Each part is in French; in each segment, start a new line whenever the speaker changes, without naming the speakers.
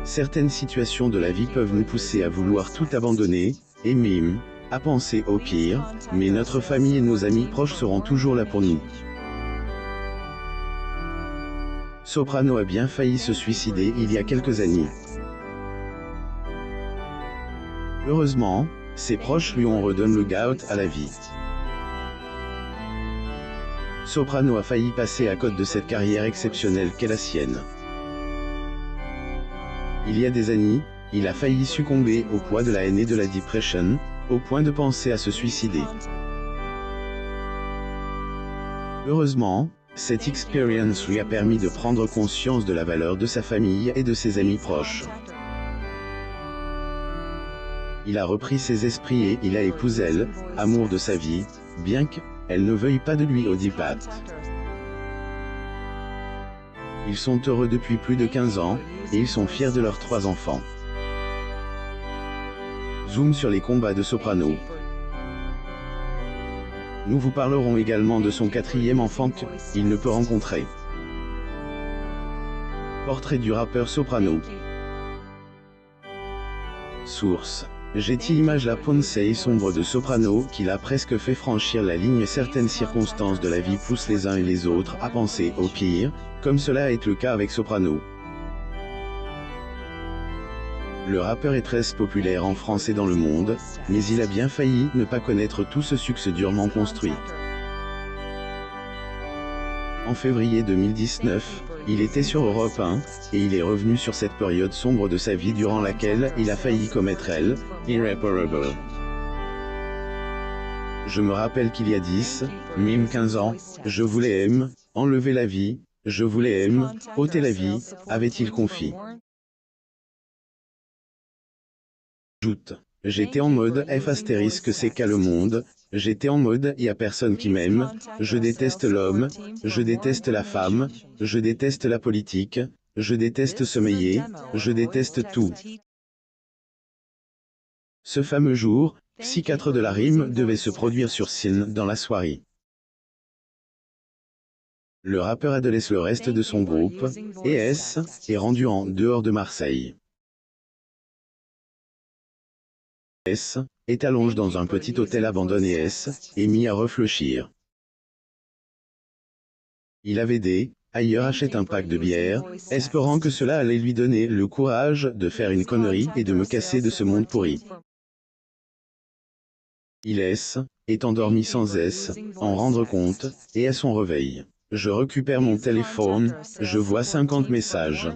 Certaines situations de la vie peuvent nous pousser à vouloir tout abandonner, et même, à penser au pire, mais notre famille et nos amis proches seront toujours là pour nous. Soprano a bien failli se suicider il y a quelques années. Heureusement, ses proches lui ont redonné le goût à la vie. Soprano a failli passer à côté de cette carrière exceptionnelle qu'est la sienne. Il y a des années, il a failli succomber au poids de la haine et de la dépression, au point de penser à se suicider. Heureusement, cette expérience lui a permis de prendre conscience de la valeur de sa famille et de ses amis proches. Il a repris ses esprits et il a épousé elle, amour de sa vie, bien qu'elle ne veuille pas de lui au départ. Ils sont heureux depuis plus de 15 ans, et ils sont fiers de leurs 3 enfants. Zoom sur les combats de Soprano. Nous vous parlerons également de son 4e enfant qu'il ne peut rencontrer. Portrait du rappeur Soprano. Source. Getty Images. La pensée sombre de Soprano qui l'a presque fait franchir la ligne. Certaines circonstances de la vie poussent les uns et les autres à penser au pire, comme cela est le cas avec Soprano. Le rappeur est très populaire en France et dans le monde, mais il a bien failli ne pas connaître tout ce succès durement construit. En février 2019, il était sur Europe 1, et il est revenu sur cette période sombre de sa vie durant laquelle il a failli commettre l'irréparable. Je me rappelle qu'il y a 10, même 15 ans, je voulais enlever la vie, je voulais ôter la vie, avait-il confié. J'étais en mode F astérisque c'est qu'à le monde, j'étais en mode y a personne qui m'aime, je déteste l'homme, je déteste la femme, je déteste la politique, je déteste sommeiller, je déteste tout. Ce fameux jour, Psychiatre de la rime devait se produire sur scène dans la soirée. Le rappeur adolescent le reste de son groupe, est rendu en dehors de Marseille. Est allongé dans un petit hôtel abandonné et mis à réfléchir. Il avait ailleurs achète un pack de bière, espérant que cela allait lui donner le courage de faire une connerie et de me casser de ce monde pourri. Il est endormi sans en rendre compte, et à son réveil. Je récupère mon téléphone, je vois 50 messages.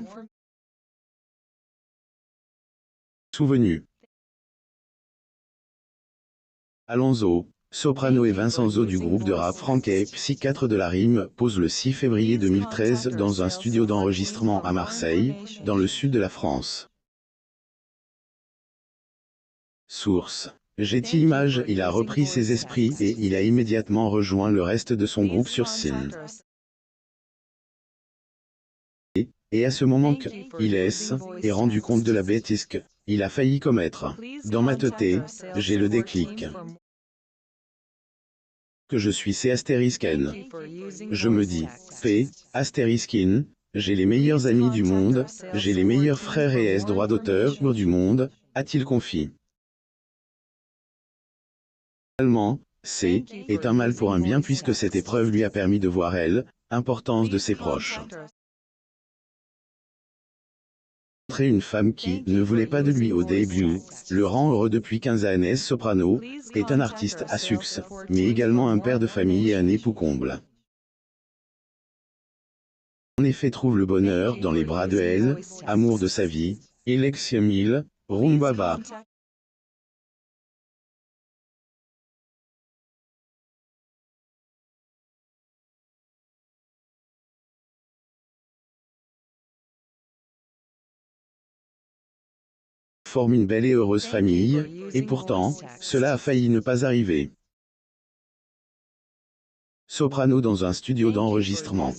Souvenu. Alonso, Soprano et Vincenzo du groupe de rap français Psychiatre de la rime posent le 6 février 2013 dans un studio d'enregistrement à Marseille, dans le sud de la France. Source. Getty Images. Il a repris ses esprits et il a immédiatement rejoint le reste de son groupe sur scène. Et à ce moment qu'il est rendu compte de la bêtise qu'il a failli commettre. Dans ma tête, j'ai le déclic. Que je suis C astérisque N. Je me dis, P, astérisque N, j'ai les meilleurs amis du monde, j'ai les meilleurs frères et droits d'auteur du monde, a-t-il confié. Finalement, C est un mal pour un bien puisque cette épreuve lui a permis de voir l'importance de ses proches. Une femme qui ne voulait pas de lui au début, le rend heureux depuis 15 années. Soprano est un artiste à succès, mais également un père de famille et un époux comble. En effet, trouve le bonheur dans les bras de amour de sa vie, Alexia Mille, Rumbaba. Forme une belle et heureuse famille, et pourtant, cela a failli ne pas arriver. Soprano dans un studio d'enregistrement.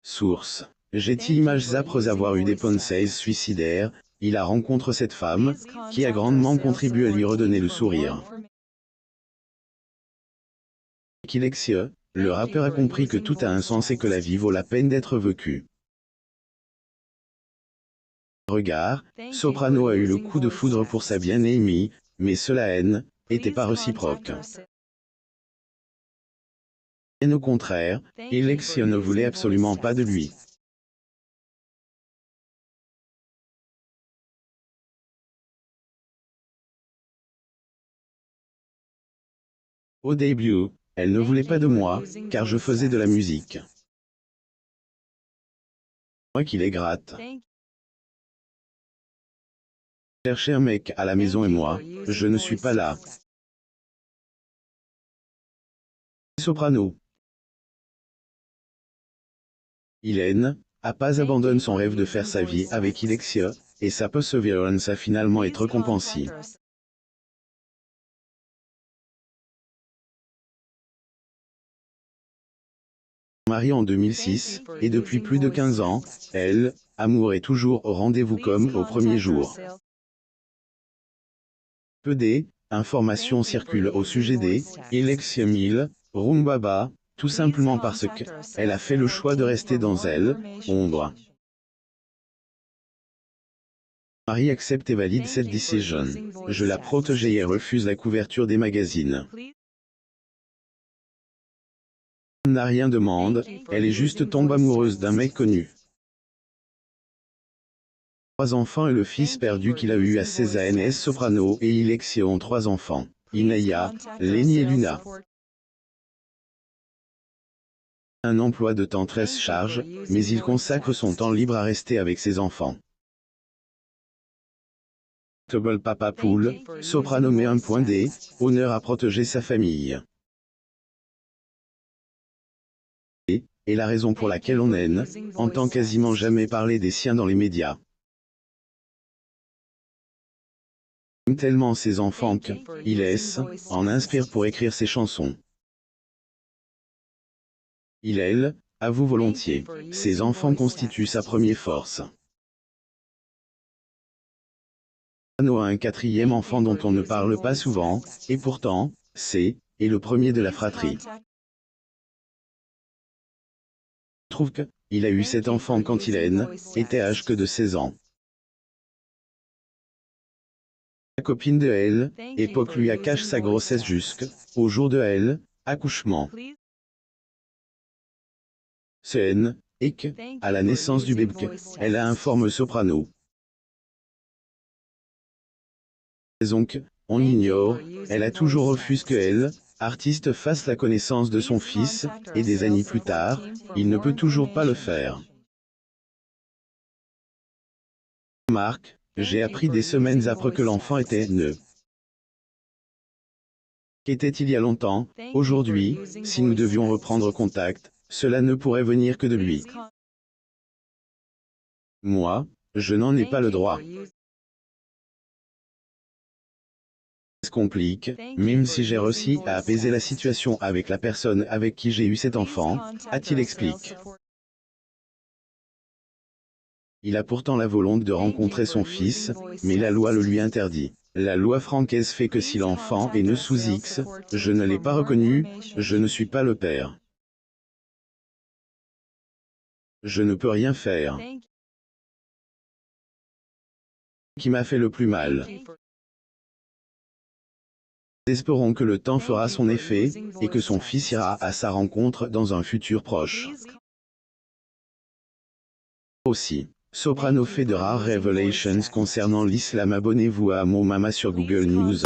Source. Getty Images. Après avoir eu des pensées suicidaires, il a rencontré cette femme, qui a grandement contribué à lui redonner le sourire. Alexia, le rappeur a compris que tout a un sens et que la vie vaut la peine d'être vécue. Regard, Soprano a eu le coup de foudre pour sa bien-aimée, mais cela haine était pas réciproque. Et au contraire, Alexia ne voulait absolument pas de lui. Au début, elle ne voulait pas de moi, car je faisais de la musique. Moi qui les gratte. Chercher un mec à la maison et moi, je ne suis pas là. Soprano. Hélène, a pas abandonné son rêve de faire sa vie avec Alexia, et sa perseverance a finalement été récompensée. Mariée en 2006, et depuis plus de 15 ans, elle, amour est toujours au rendez-vous comme au premier jour. Peu d'informations circulent au sujet des Alexia Mills, Rumbaba, tout simplement parce que elle a fait le choix de rester dans elle, ombre. Marie accepte et valide cette décision. Je la protégeais et refuse la couverture des magazines. Elle n'a rien demande, elle est juste tombée amoureuse d'un mec connu. 3 enfants et le fils perdu qu'il a eu à 16 ans. Soprano et Alexia ont 3 enfants. Inaya, Lenny et Luna. Un emploi de temps très charge, mais il consacre son temps libre à rester avec ses enfants. Double Papa Poule, Soprano met un point d'honneur à protéger sa famille. Et la raison pour laquelle on entend quasiment jamais parler des siens dans les médias. Il aime tellement ses enfants en inspire pour écrire ses chansons. Elle avoue volontiers, ses enfants constituent sa première force. Soprano a un 4e enfant dont on ne parle pas souvent, et pourtant, c'est le premier de la fratrie. Je trouve que il a eu 7 enfants quand Hélène était âgé que de 16 ans. La copine de elle, époque lui a caché sa grossesse jusqu'au jour de elle, accouchement. C'est et que, à la naissance du bébé, elle a informé Soprano. Raison que, on ignore, elle a toujours refusé que elle, artiste, fasse la connaissance de son fils, et des années plus tard, il ne peut toujours pas le faire. Marc, j'ai appris des semaines après que l'enfant était né. Qu'était-il y a longtemps, aujourd'hui, si nous devions reprendre contact, cela ne pourrait venir que de lui. Moi, je n'en ai pas le droit. Ça se complique, même si j'ai réussi à apaiser la situation avec la personne avec qui j'ai eu cet enfant, a-t-il expliqué. Il a pourtant la volonté de rencontrer son fils, mais la loi le lui interdit. La loi française fait que si l'enfant est né sous X, je ne l'ai pas reconnu, je ne suis pas le père. Je ne peux rien faire. Qui m'a fait le plus mal. Espérons que le temps fera son effet, et que son fils ira à sa rencontre dans un futur proche. Aussi, Soprano fait de rares révélations concernant l'islam. Abonnez-vous à Mon Mama sur Google News.